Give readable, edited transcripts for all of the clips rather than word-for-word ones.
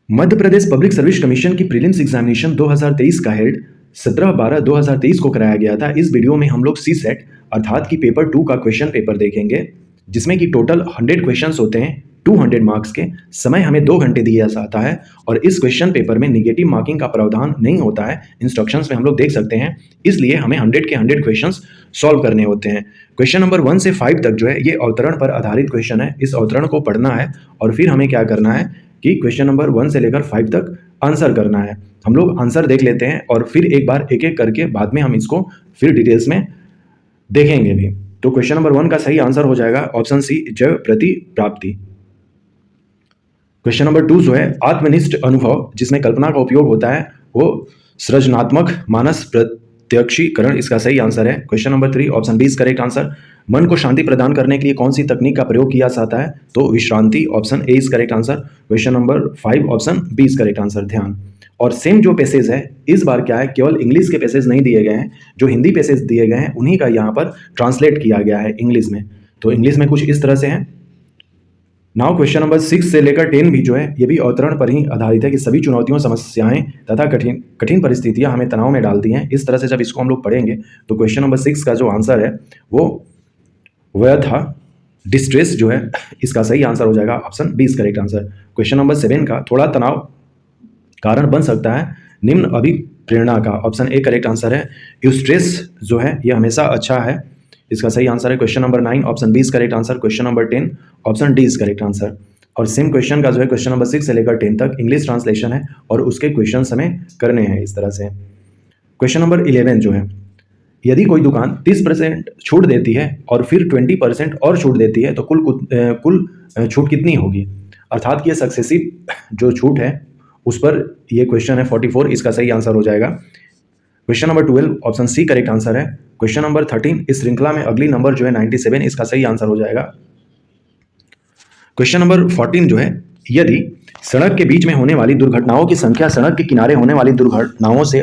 Madhya Pradesh public service commission की prelims examination 2023 का held 17/12/2023 को कराया गया था। इस वीडियो में हम लोग सी सेट अर्थात कि पेपर 2 का क्वेश्चन पेपर देखेंगे, जिसमें कि टोटल 100 क्वेश्चंस होते हैं 200 मार्क्स के। समय हमें 2 घंटे दिया जाता है और इस क्वेश्चन पेपर में निगेटिव मार्किंग का प्रावधान नहीं होता है। इंस्ट्रक्शंस में हम लोग देख सकते हैं, इसलिए हमें 100 के 100 क्वेश्चंस सॉल्व करने होते हैं। क्वेश्चन नंबर 1 से 5 तक जो है ये अवतरण पर आधारित क्वेश्चन है। इस अवतरण को पढ़ना है और फिर हमें क्या करना है कि क्वेश्चन नंबर 1 से लेकर 5 तक आंसर करना है। हम लोग आंसर देख लेते हैं और फिर एक बार एक एक करके बाद में हम इसको फिर डिटेल्स में देखेंगे भी। तो क्वेश्चन नंबर 1 का सही आंसर हो जाएगा ऑप्शन सी, जय प्रति प्राप्ति। क्वेश्चन नंबर 2 जो है आत्मनिष्ठ अनुभव, जिसमें कल्पना का उपयोग होता है, वो सृजनात्मक मानस प्रत्यक्षीकरण, इसका सही आंसर है। Question number 3 option B is correct answer. मन को शांति प्रदान करने के लिए कौन सी तकनीक का प्रयोग किया जाता है, तो विश्रांति, option A is correct answer. Question number 5 option B is correct answer, ध्यान। और सेम जो पैसेज है इस बार क्या है, केवल इंग्लिश के पैसेज नहीं दिए गए हैं, जो हिंदी पैसेज दिए गए हैं उन्हीं का यहाँ पर ट्रांसलेट किया गया है इंग्लिश में। तो इंग्लिश में कुछ इस तरह से है। नाउ क्वेश्चन नंबर 6 से लेकर 10 भी जो है ये भी अवतरण पर ही आधारित है कि सभी चुनौतियों, समस्याएं तथा कठिन परिस्थितियां हमें तनाव में डालती हैं। इस तरह से जब इसको हम लोग पढ़ेंगे तो क्वेश्चन नंबर 6 का जो आंसर है वो व्यथा, डिस्ट्रेस जो है, इसका सही आंसर हो जाएगा option B is correct answer. Question number 7 का थोड़ा तनाव कारण बन सकता है निम्न अभिप्रेरणा का, ऑप्शन ए करेक्ट आंसर है। यूस्ट्रेस जो है ये हमेशा अच्छा है, इसका सही आंसर है। Question number 9 option B is correct answer. Question number 10 option D is correct answer. और सेम क्वेश्चन का जो है क्वेश्चन नंबर 6 से लेकर 10 तक इंग्लिश ट्रांसलेशन है और उसके क्वेश्चन हमें करने हैं इस तरह से। क्वेश्चन नंबर 11 जो है, यदि कोई दुकान 30% छूट देती है और फिर 20% और छूट देती है तो कुल छूट कितनी होगी, अर्थात कि ये सक्सेसिव जो छूट है उस पर ये क्वेश्चन है 44, इसका सही आंसर हो जाएगा। Question number 12 option C correct answer है। क्वेश्चन नंबर 13 इस श्रृंखला में अगली नंबर जो है 97, इसका सही आंसर हो जाएगा। क्वेश्चन नंबर 14 जो है, यदि सड़क के बीच में होने वाली दुर्घटनाओं की संख्या सड़क के किनारे होने वाली दुर्घटनाओं से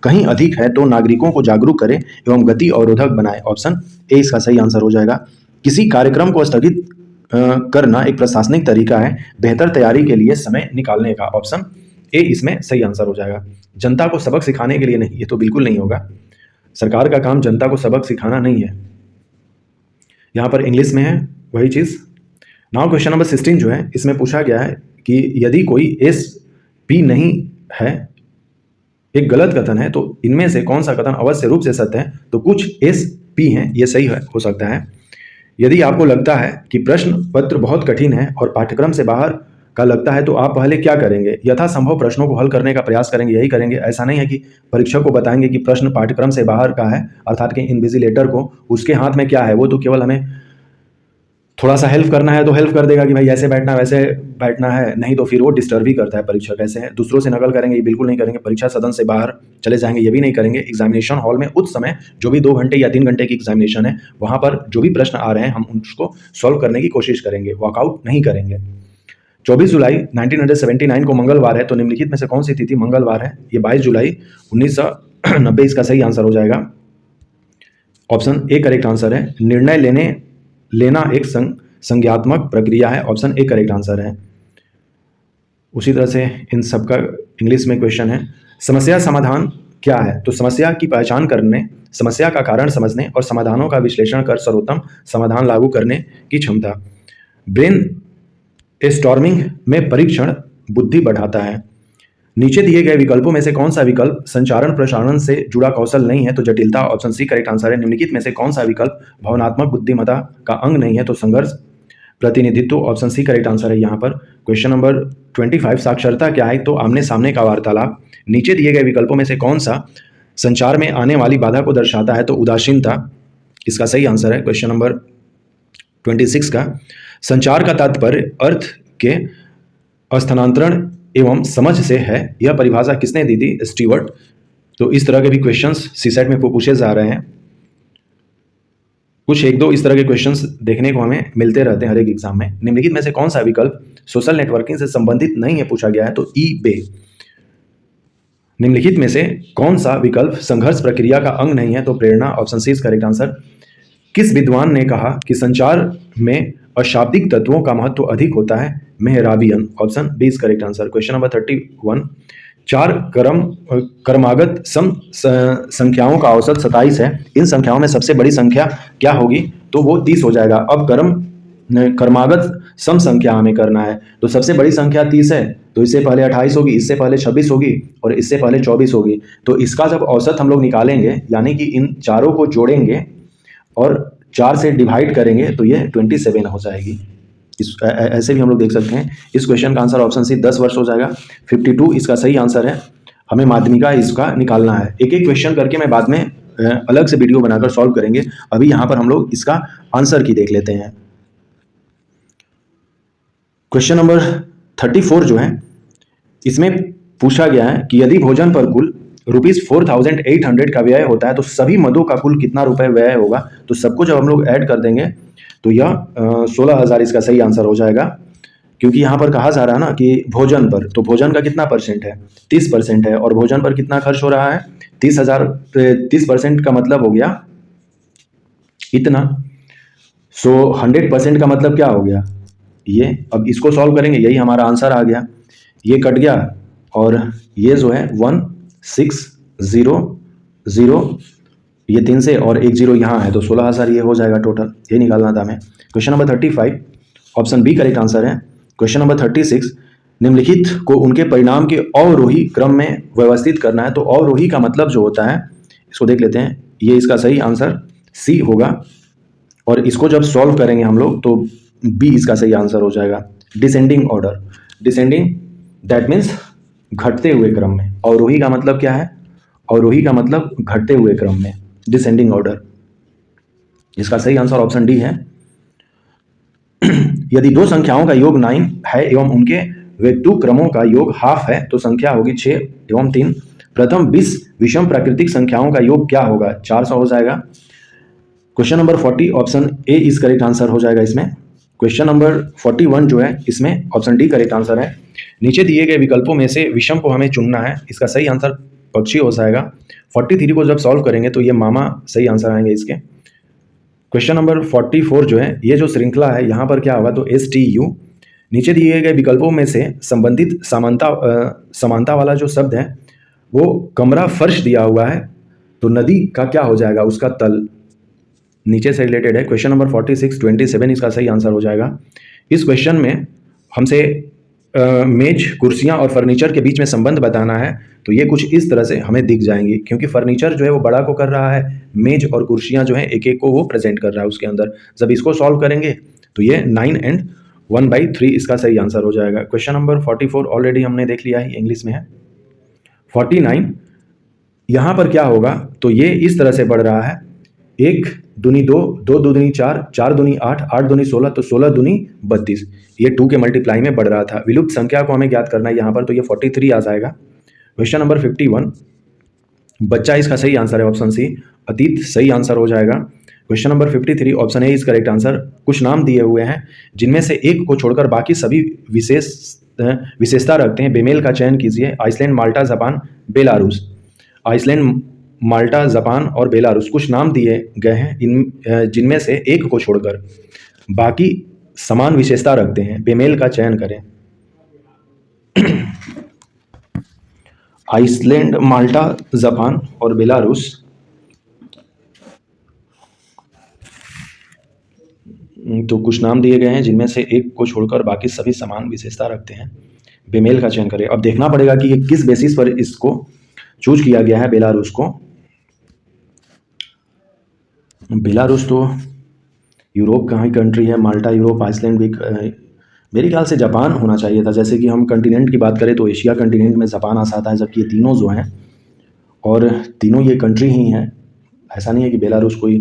कहीं अधिक है तो नागरिकों को जागरूक करें एवं गति अवरोधक बनाए, ऑप्शन ए इसका सही आंसर हो जाएगा। किसी कार्यक्रम को स्थगित करना एक प्रशासनिक तरीका है बेहतर तैयारी के लिए समय निकालने का, ऑप्शन ए इसमें सही आंसर हो जाएगा। जनता को सबक सिखाने के लिए नहीं, ये तो बिल्कुल नहीं होगा। सरकार का काम जनता को सबक सिखाना नहीं है। यहाँ पर इंग्लिश में है वही चीज़। नाउ क्वेश्चन नंबर 16 जो है, इसमें पूछा गया है कि यदि कोई एस पी नहीं है, एक गलत कथन है, तो इनमें से कौन सा कथन अवश्य रूप से सत्य है, तो कुछ एस पी हैं, ये सही हो सकता है। यदि आपको लगता है कि प्रश्न पत्र बहुत कठिन है और पाठ्यक्रम से बाहर का लगता है तो आप पहले क्या करेंगे, यथासंभव प्रश्नों को हल करने का प्रयास करेंगे, यही करेंगे। ऐसा नहीं है कि परीक्षक को बताएंगे कि प्रश्न पाठ्यक्रम से बाहर का है, अर्थात कि इन्विजिलेटर को उसके हाथ में क्या है, वो तो केवल हमें थोड़ा सा हेल्प करना है तो हेल्प कर देगा कि भाई ऐसे बैठना वैसे बैठना है, नहीं तो फिर वो डिस्टर्ब ही करता है परीक्षक। ऐसे है दूसरों से नकल करेंगे, ये बिल्कुल नहीं करेंगे। परीक्षा सदन से बाहर चले जाएंगे, ये भी नहीं करेंगे। एग्जामिनेशन हॉल में उस समय जो भी 2 घंटे या 3 घंटे की एग्जामिनेशन है, वहाँ पर जो भी प्रश्न आ रहे हैं हम उसको सॉल्व करने की कोशिश करेंगे, वॉकआउट नहीं करेंगे। 24 जुलाई 1979 को मंगलवार है, तो निम्नलिखित में से कौन सी तिथि मंगलवार है, ये 22 जुलाई 1990 इसका सही आंसर हो जाएगा। ऑप्शन ए करेक्ट आंसर है। निर्णय लेना एक संज्ञात्मक प्रक्रिया है, ऑप्शन ए करेक्ट आंसर है। उसी तरह से इन सब का इंग्लिश में क्वेश्चन है। समस्या समाधान क्या है, तो समस्या की पहचान करने, समस्या का कारण समझने और समाधानों का विश्लेषण कर सर्वोत्तम समाधान लागू करने की क्षमता। ब्रेन स्टॉर्मिंग में परीक्षण बुद्धि बढ़ाता है। नीचे दिए गए विकल्पों में से कौन सा विकल्प संचारण प्रसारण से जुड़ा कौशल नहीं है, तो जटिलता, ऑप्शन सी करेक्ट आंसर है। निम्नलिखित में से कौन सा विकल्प भावनात्मक बुद्धिमत्ता का अंग नहीं है, तो संघर्ष प्रतिनिधित्व, ऑप्शन सी करेक्ट आंसर है। यहाँ पर क्वेश्चन नंबर 25 साक्षरता क्या है, तो आमने सामने का वार्तालाप। नीचे दिए गए विकल्पों में से कौन सा संचार में आने वाली बाधा को दर्शाता है, तो उदासीनता, इसका सही आंसर है। क्वेश्चन नंबर 26 का संचार का तात्पर्य अर्थ के स्थानांतरण एवं समझ से है, यह परिभाषा किसने दी थी, स्टीवर्ट। तो इस तरह के भी क्वेश्चंस सीसेट में पूछे जा रहे हैं। कुछ एक दो इस तरह के क्वेश्चंस देखने को हमें मिलते रहते हैं हर एक एग्जाम में। निम्नलिखित में से कौन सा विकल्प सोशल नेटवर्किंग से संबंधित नहीं है, पूछा गया है, तो ई बे। निम्नलिखित में से कौन सा विकल्प संघर्ष प्रक्रिया का अंग नहीं है, तो प्रेरणा, option C is correct answer. किस विद्वान ने कहा कि संचार में अशाब्दिक तत्वों का महत्व अधिक होता है, Mehrabian, option B is correct answer. Question number 31, चार क्रमागत सम संख्याओं का औसत 27 है, इन संख्याओं में सबसे बड़ी संख्या क्या होगी? तो वो 30 हो जाएगा। अब क्रमागत सम संख्या हमें करना है, तो सबसे बड़ी संख्या 30 है, तो इससे पहले 28 होगी, इससे पहले 26 होगी और इससे पहले 24 होगी। तो इसका जब औसत हम लोग निकालेंगे, यानी कि इन चारों को जोड़ेंगे और 4 से डिवाइड करेंगे, तो ये 27 हो जाएगी। ऐसे भी हम लोग देख सकते हैं। इस क्वेश्चन का आंसर ऑप्शन सी 10 वर्ष हो जाएगा। 52 इसका सही आंसर है। हमें माध्यमिका इसका निकालना है। एक एक क्वेश्चन करके मैं बाद में अलग से वीडियो बनाकर सॉल्व करेंगे। अभी यहाँ पर हम लोग इसका आंसर की देख लेते हैं। क्वेश्चन नंबर 34 जो है, इसमें पूछा गया है कि यदि भोजन पर कुल ₹4800 का व्यय होता है तो सभी मदों का कुल कितना रुपए व्यय होगा? तो सबको जब हम लोग ऐड कर देंगे तो यह 16,000 इसका सही आंसर हो जाएगा। क्योंकि यहाँ पर कहा जा रहा है ना कि भोजन पर, तो भोजन का कितना परसेंट है? 30% है, और भोजन पर कितना खर्च हो रहा है? 30% का मतलब हो गया इतना। 100% का मतलब क्या हो गया? ये। अब इसको सॉल्व करेंगे, यही हमारा आंसर आ गया। ये कट गया और ये जो है 1600, ये 3 से और 1 0 यहाँ है, तो 16,000 ये हो जाएगा टोटल। ये निकालना था हमें। Question number 35, option B correct answer है। क्वेश्चन नंबर 36, निम्नलिखित को उनके परिणाम के अवरोही क्रम में व्यवस्थित करना है। तो अवरोही का मतलब जो होता है, इसको देख लेते हैं। ये इसका सही आंसर सी होगा, और इसको जब सॉल्व करेंगे हम लोग तो बी इसका सही आंसर हो जाएगा। Descending order, descending that means घटते हुए क्रम में। अवरोही का मतलब क्या है? अवरोही का मतलब घटते हुए क्रम में, डिसेंडिंग ऑर्डर। इसका सही आंसर ऑप्शन डी है। यदि दो संख्याओं का योग 9 है एवं उनके व्यक्तु क्रमों का योग हाफ है तो संख्या होगी 6 एवं 3। प्रथम 20 विषम प्राकृतिक संख्याओं का योग क्या होगा? 400 हो जाएगा। Question number 40, option A is correct answer हो जाएगा इसमें। क्वेश्चन नंबर 41 जो है, इसमें ऑप्शन डी करेक्ट आंसर है। नीचे दिए गए विकल्पों में से विषम को हमें चुनना है। इसका सही आंसर पक्षी हो जाएगा। 43 को जब सॉल्व करेंगे तो ये मामा सही आंसर आएंगे इसके। क्वेश्चन नंबर 44 जो है, ये जो श्रृंखला है यहाँ पर क्या होगा? तो STU। नीचे दिए गए विकल्पों में से संबंधित समानता वाला जो शब्द है वो कमरा फर्श दिया हुआ है, तो नदी का क्या हो जाएगा? उसका तल नीचे से रिलेटेड है। क्वेश्चन नंबर 46, 27 इसका सही आंसर हो जाएगा। इस क्वेश्चन में हमसे मेज, कुर्सियां और फर्नीचर के बीच में संबंध बताना है, तो ये कुछ इस तरह से हमें दिख जाएंगी। क्योंकि फर्नीचर जो है वो बड़ा को कर रहा है, मेज और कुर्सियां जो है एक एक को वो प्रेजेंट कर रहा है उसके अंदर। जब इसको सॉल्व करेंगे तो ये 9 एंड 1/3 इसका सही आंसर हो जाएगा। क्वेश्चन नंबर 44 ऑलरेडी हमने देख लिया है, इंग्लिश में है। 49 यहाँ पर क्या होगा? तो ये इस तरह से बढ़ रहा है, 1 दूनी 2, 2 दूनी 4, 4 दूनी 8, 8 दूनी 16, तो 16 दूनी 32। ये 2 के मल्टीप्लाई में बढ़ रहा था। विलुप्त संख्या को हमें ज्ञात करना है यहाँ पर, तो ये 43 आ जाएगा। क्वेश्चन नंबर 51, बच्चा इसका सही आंसर है, ऑप्शन सी। अतीत सही आंसर हो जाएगा। Question number 53, option A is correct answer. कुछ नाम दिए हुए हैं जिनमें से एक को छोड़कर बाकी सभी विशेषता रखते हैं। बेमेल का चयन कीजिए। आइसलैंड, माल्टा, जापान, बेलारूस। आइसलैंड, माल्टा, जापान और बेलारूस कुछ नाम दिए गए हैं इन जिनमें से एक को छोड़कर बाकी समान विशेषता रखते हैं। बेमेल का चयन करें। आइसलैंड, माल्टा, जापान और बेलारूस तो कुछ नाम दिए गए हैं जिनमें से एक को छोड़कर बाकी सभी समान विशेषता रखते हैं। बेमेल का चयन करें। अब देखना पड़ेगा कि ये किस बेसिस पर इसको चूज किया गया है बेलारूस को। बेलारूस तो यूरोप का ही कंट्री है। माल्टा यूरोप, आइसलैंड भी मेरे ख्याल से जापान होना चाहिए था। जैसे कि हम कंटिनेंट की बात करें तो एशिया कंटिनेंट में जापान आ सकता है, जबकि ये तीनों जो हैं और तीनों ये कंट्री ही हैं। ऐसा नहीं है कि बेलारूस कोई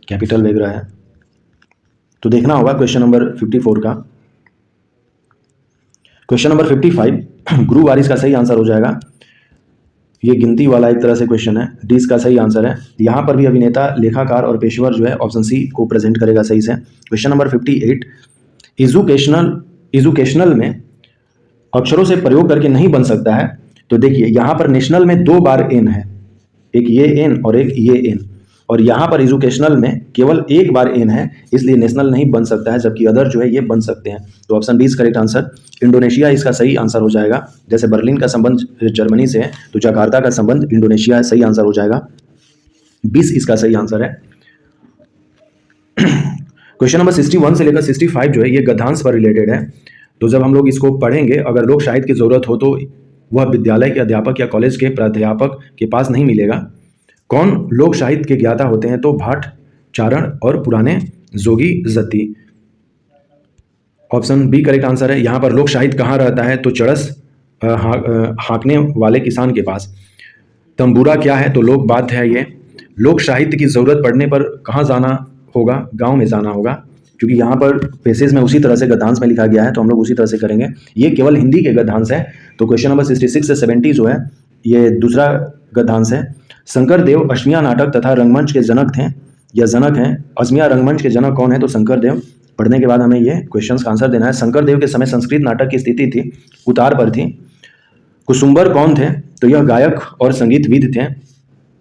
कैपिटल वगैरह है। तो देखना होगा क्वेश्चन नंबर 54 का। क्वेश्चन नंबर 55 गुरुवारिस का सही आंसर हो जाएगा। ये गिनती वाला एक तरह से क्वेश्चन है। डी इसका सही आंसर है। यहाँ पर भी अभिनेता, लेखाकार और पेशेवर जो है ऑप्शन सी को प्रेजेंट करेगा सही से। क्वेश्चन नंबर 58 एजुकेशनल में अक्षरों से प्रयोग करके नहीं बन सकता है। तो देखिए यहाँ पर नेशनल में 2 बार एन है, एक ये एन और एक ये एन। और यहाँ पर एजुकेशनल में केवल एक बार एन है, इसलिए नेशनल नहीं बन सकता है, जबकि अदर जो है ये बन सकते हैं। तो option B is correct answer. Indonesia इसका सही आंसर हो जाएगा। जैसे बर्लिन का संबंध जर्मनी से है तो जकार्ता का संबंध इंडोनेशिया सही आंसर हो जाएगा। 20 इसका सही आंसर है। क्वेश्चन नंबर 61 से लेकर 65 जो है ये गद्यांश पर रिलेटेड है। तो जब हम लोग इसको पढ़ेंगे, अगर लोक साहित्य की जरूरत हो तो वह विद्यालय के अध्यापक या कॉलेज के प्राध्यापक के पास नहीं मिलेगा। कौन लोक साहित्य के ज्ञाता होते हैं? तो भाट, चारण और पुराने जोगी जत्ती। ऑप्शन बी करेक्ट आंसर है। यहाँ पर लोक साहित्य कहाँ रहता है? तो चरस हाँकने वाले किसान के पास। तंबूरा क्या है? तो लोक वाद्य है ये। लोक साहित्य की जरूरत पड़ने पर कहाँ जाना होगा? गांव में जाना होगा, क्योंकि यहाँ पर पेसेज में उसी तरह से गद्यांश में लिखा गया है, तो हम लोग उसी तरह से करेंगे। ये केवल हिंदी के गद्यांश है। तो क्वेश्चन नंबर 66 से 70 जो है ये दूसरा गद्यांश है। शंकर देव अश्मिया नाटक तथा रंगमंच के जनक थे या जनक हैं। अश्मिया रंगमंच के जनक कौन है? तो शंकर देव। पढ़ने के बाद हमें ये क्वेश्चन का आंसर देना है। शंकर देव के समय संस्कृत नाटक की स्थिति थी, उतार पर थी। कुसुम्बर कौन थे? तो यह गायक और संगीतविद थे।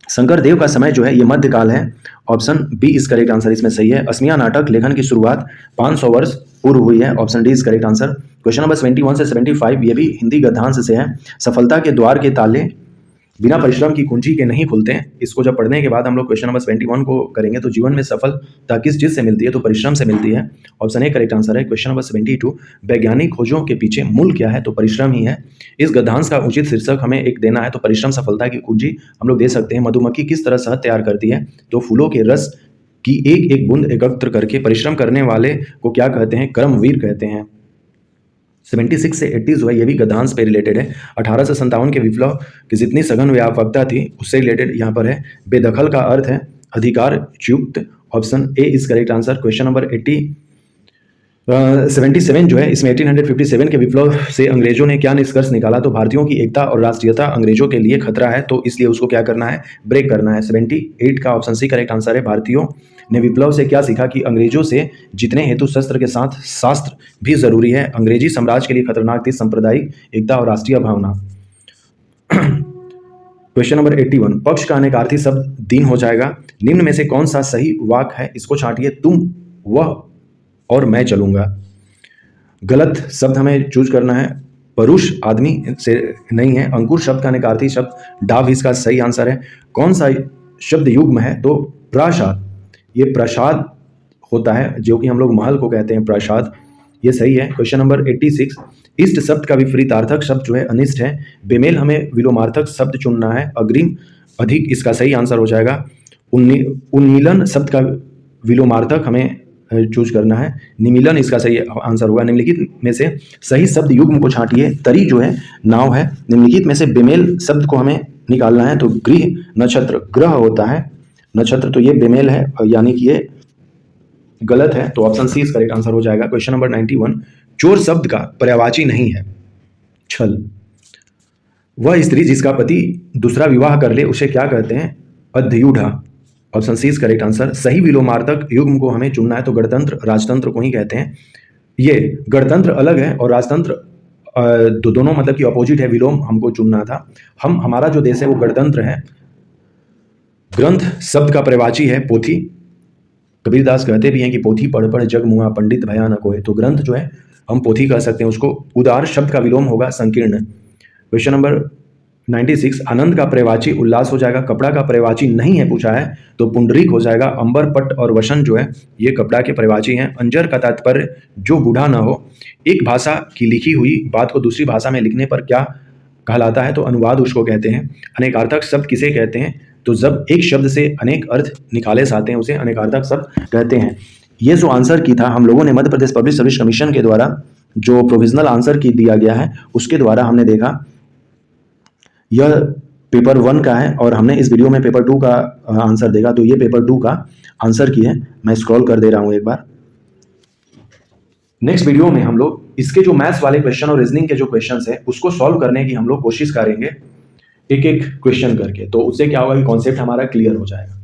शंकर देव का समय जो है ये मध्यकाल है। Option B is correct answer इसमें सही है। अश्मिया नाटक लेखन की शुरुआत 500 वर्ष पूर्व हुई है। Option D is correct answer. Question number 71 से 75 ये भी हिंदी गद्यांश से है। सफलता के द्वार के ताले बिना परिश्रम की कुंजी के नहीं खुलते हैं। इसको जब पढ़ने के बाद हम लोग क्वेश्चन नंबर 71 को करेंगे तो जीवन में सफलता किस चीज से मिलती है? तो परिश्रम से मिलती है। ऑप्शन ए करेक्ट आंसर है। क्वेश्चन नंबर 72 वैज्ञानिक खोजों के पीछे मूल क्या है? तो परिश्रम ही है। इस गद्यांश का उचित शीर्षक हमें एक देना है, तो परिश्रम सफलता की कुंजी हम लोग दे सकते हैं। मधुमक्खी किस तरह शहद तैयार करती है? तो फूलों के रस की एक एक बूंद एकत्र करके। परिश्रम करने वाले को क्या कहते हैं? कर्मवीर कहते हैं। 76 से 80 जो है ये भी गद्यांश पे रिलेटेड है। 1857 के विप्लव की जितनी सघन व्यापकता थी उससे रिलेटेड यहाँ पर है। बेदखल का अर्थ है अधिकार च्युत। Option A is correct answer. Question number 77 जो है इसमें 1857 के विप्लव से अंग्रेजों ने क्या निष्कर्ष निकाला? तो भारतीयों की एकता और राष्ट्रीयता अंग्रेजों के लिए खतरा है, तो इसलिए उसको क्या करना है? ब्रेक करना है। 78 का ऑप्शन सी करेक्ट आंसर है। भारतीयों ने विप्लव से क्या सीखा? कि अंग्रेजों से जीतने हेतु शस्त्र के साथ शास्त्र भी जरूरी है। अंग्रेजी साम्राज्य के लिए खतरनाक थी सांप्रदायिक एकता और राष्ट्रीय भावना। क्वेश्चन नंबर 81 पक्ष का अनेकार्थी शब्द दिन हो जाएगा। निम्न में से कौन सा सही वाक्य है? इसको छांटिए। तुम, वह और मैं चलूंगा। गलत शब्द हमें चूज करना है। परुष आदमी से नहीं है। अंकुर शब्द का अनेकार्थी शब्द डाव इसका सही आंसर है। कौन सा शब्द युग्म है? तो प्रासाद। ये प्रसाद होता है जो कि हम लोग महल को कहते हैं प्रासाद, ये सही है। क्वेश्चन नंबर 86 इष्ट शब्द का विपरीतार्थक शब्द जो है अनिष्ट है। बेमेल हमें विलोमार्थक शब्द चुनना है। अग्रिम अधिक इसका सही आंसर हो जाएगा। उन्मीलन शब्द का विलोमार्थक हमें चूज करना है। निमीलन इसका सही आंसर होगा। निम्नलिखित में से सही शब्द युग्म को छांटिए। तरी जो है नाव है। निम्नलिखित में से बेमेल शब्द को हमें निकालना है। तो गृह नक्षत्र ग्रह होता है नक्षत्र, तो ये बेमेल है यानी कि ये गलत है। तो ऑप्शन सी इस करेक्ट आंसर हो जाएगा। क्वेश्चन नंबर 91 चोर शब्द का पर्यायवाची नहीं है छल। वह स्त्री जिसका पति दूसरा विवाह कर ले उसे क्या कहते हैं? अध्ययूढ़ा। Option C is correct answer. सही विलोमार्थक युग्म को हमें चुनना है, तो गणतंत्र राजतंत्र को ही कहते हैं। ये गणतंत्र अलग है और राजतंत्र दोनों मतलब कि अपोजिट है। विलोम हमको चुनना था। हमारा जो देश है वो गणतंत्र है। ग्रंथ शब्द का पर्यायवाची है पोथी। कबीरदास कहते भी हैं कि पोथी पढ़ पढ़ जग मुआ पंडित भयानक होए। तो ग्रंथ जो है हम पोथी कह सकते हैं उसको। उदार शब्द का विलोम होगा संकीर्ण। क्वेश्चन नंबर 96 आनंद का पर्यायवाची उल्लास हो जाएगा। कपड़ा का पर्यायवाची नहीं है पूछा है, तो पुंडरीक हो जाएगा। अंबर, पट और वसन जो है ये कपड़ा के पर्यायवाची हैं। अंजर का तात्पर्य जो बूढ़ा ना हो। एक भाषा की लिखी हुई बात को दूसरी भाषा में लिखने पर क्या कहलाता है? तो अनुवाद उसको कहते हैं। अनेकार्थक शब्द किसे कहते हैं? तो जब एक शब्द से अनेक अर्थ निकाले जाते हैं उसे अनेकार्थक शब्द कहते हैं। ये जो आंसर की था हम लोगों ने Madhya Pradesh public service commission के द्वारा जो प्रोविजनल आंसर की दिया गया है उसके द्वारा हमने देखा यह पेपर 1 का है और हमने इस वीडियो में पेपर 2 का आंसर देखा। तो ये पेपर 2 का आंसर की है। मैं स्क्रॉल कर दे रहा हूं एक बार। नेक्स्ट वीडियो में हम लोग इसके जो मैथ्स वाले क्वेश्चन और रीजनिंग के जो क्वेश्चंस है उसको सॉल्व करने की हम लोग कोशिश करेंगे एक एक क्वेश्चन करके। तो उससे क्या होगा कि कॉन्सेप्ट हमारा क्लियर हो जाएगा।